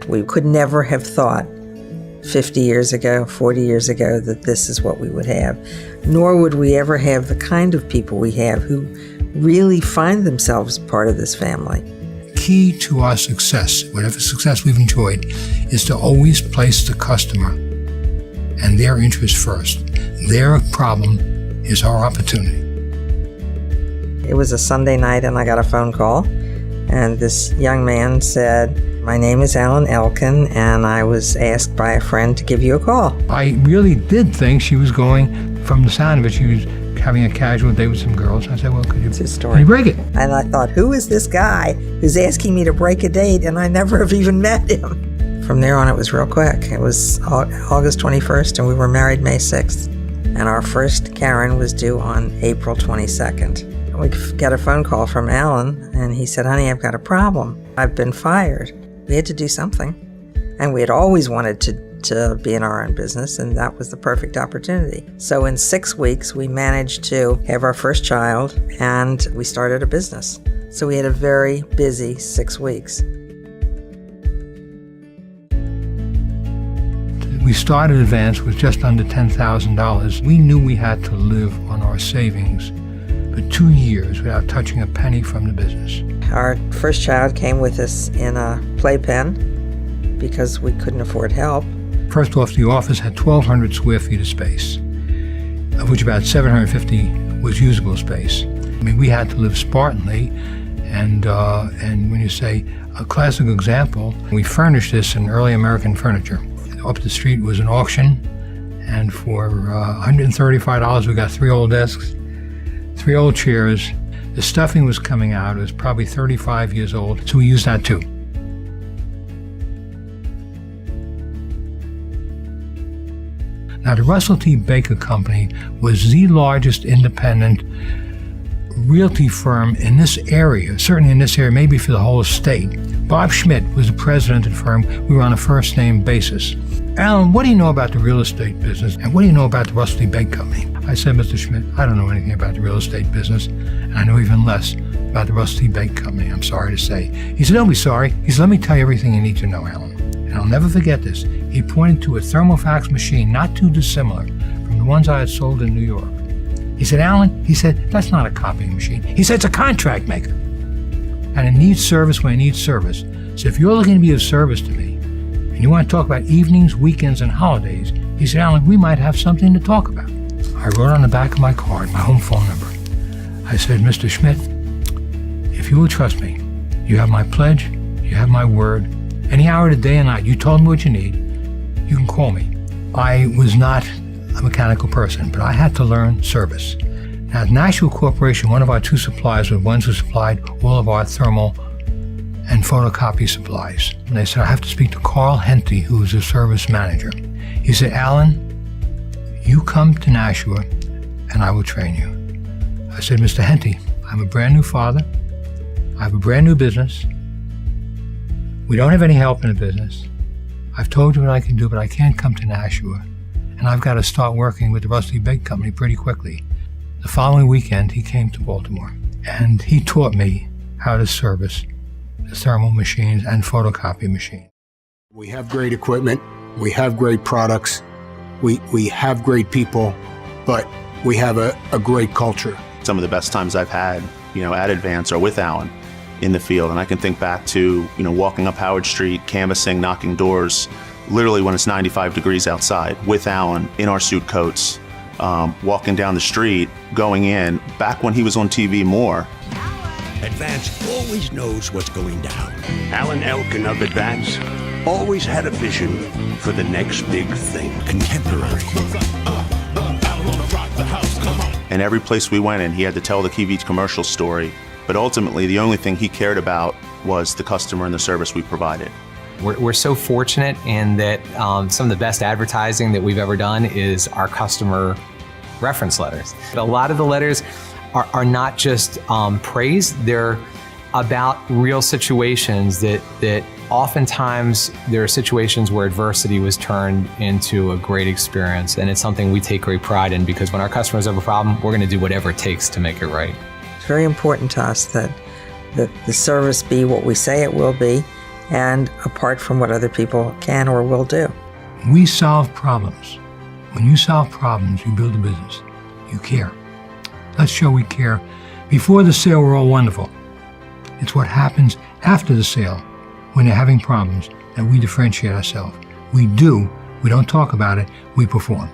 We could never have thought 50 years ago, 40 years ago, that this is what we would have. Nor would we ever have the kind of people we have who really find themselves part of this family. Key to our success, whatever success we've enjoyed, is to always place the customer and their interest first. Their problem is our opportunity. It was a Sunday night and I got a phone call, and this young man said, "My name is Alan Elkin, and I was asked by a friend to give you a call." I really did think she was going, from the sound of it, she was having a casual date with some girls. I said, "Well, could you break it?" And I thought, who is this guy who's asking me to break a date, and I never have even met him? From there on, it was real quick. It was August 21st, and we were married May 6th. And our first Karen was due on April 22nd. We got a phone call from Alan, and he said, "Honey, I've got a problem. I've been fired." We had to do something. And we had always wanted to be in our own business, and that was the perfect opportunity. So in 6 weeks, we managed to have our first child, and we started a business. So we had a very busy 6 weeks. We started Advance with just under $10,000. We knew we had to live on our savings for 2 years without touching a penny from the business. Our first child came with us in a playpen because we couldn't afford help. First off, the office had 1,200 square feet of space, of which about 750 was usable space. I mean, we had to live spartanly, and when you say a classic example, we furnished this in early American furniture. Up the street was an auction, and for $135 we got 3 old desks, 3 old chairs. The stuffing was coming out. It was probably 35 years old, so we used that too. Now, the Russell T. Baker Company was the largest independent realty firm in this area, certainly in this area, maybe for the whole state. Bob Schmidt was the president of the firm. We were on a first-name basis. "Alan, what do you know about the real estate business, and what do you know about the Russell T. Baker Company?" I said, "Mr. Schmidt, I don't know anything about the real estate business, and I know even less about the Russell T. Baker Company, I'm sorry to say." He said, "Don't be sorry." He said, "Let me tell you everything you need to know, Alan." And I'll never forget this. He pointed to a thermofax machine not too dissimilar from the ones I had sold in New York. He said, "Alan," he said, "that's not a copying machine." He said, "It's a contract maker. And it needs service when it needs service. So if you're looking to be of service to me, and you want to talk about evenings, weekends, and holidays," he said, "Alan, we might have something to talk about." I wrote on the back of my card my home phone number. I said, "Mr. Schmidt, if you will trust me, you have my pledge, you have my word. Any hour of the day and night, you told me what you need, you can call me." I was not a mechanical person, but I had to learn service. Now, at Nashua Corporation, one of our 2 suppliers were the ones who supplied all of our thermal and photocopy supplies. And they said, "I have to speak to Carl Henty, who is the service manager." He said, "Alan, you come to Nashua and I will train you." I said, "Mr. Henty, I'm a brand new father. I have a brand new business. We don't have any help in the business. I've told you what I can do, but I can't come to Nashua. And I've got to start working with the Russell T. Baker Company pretty quickly." The following weekend, he came to Baltimore, and he taught me how to service the thermal machines and photocopy machines. We have great equipment, we have great products, we have great people, but we have a great culture. Some of the best times I've had, at Advance or with Alan in the field, and I can think back to, walking up Howard Street, canvassing, knocking doors, literally when it's 95 degrees outside, with Alan in our suit coats, walking down the street, going in, back when he was on TV more. Advance always knows what's going down. Alan Elkin of Advance always had a vision for the next big thing. Contemporary. And every place we went in, he had to tell the TV commercial story, but ultimately the only thing he cared about was the customer and the service we provided. We're so fortunate in that some of the best advertising that we've ever done is our customer reference letters. A lot of the letters are not just praise, they're about real situations that oftentimes there are situations where adversity was turned into a great experience, and it's something we take great pride in, because when our customers have a problem, we're going to do whatever it takes to make it right. It's very important to us that the service be what we say it will be, and apart from what other people can or will do. We solve problems. When you solve problems, you build a business. You care. Let's show we care. Before the sale, we're all wonderful. It's what happens after the sale, when they're having problems, that we differentiate ourselves. We don't talk about it, we perform.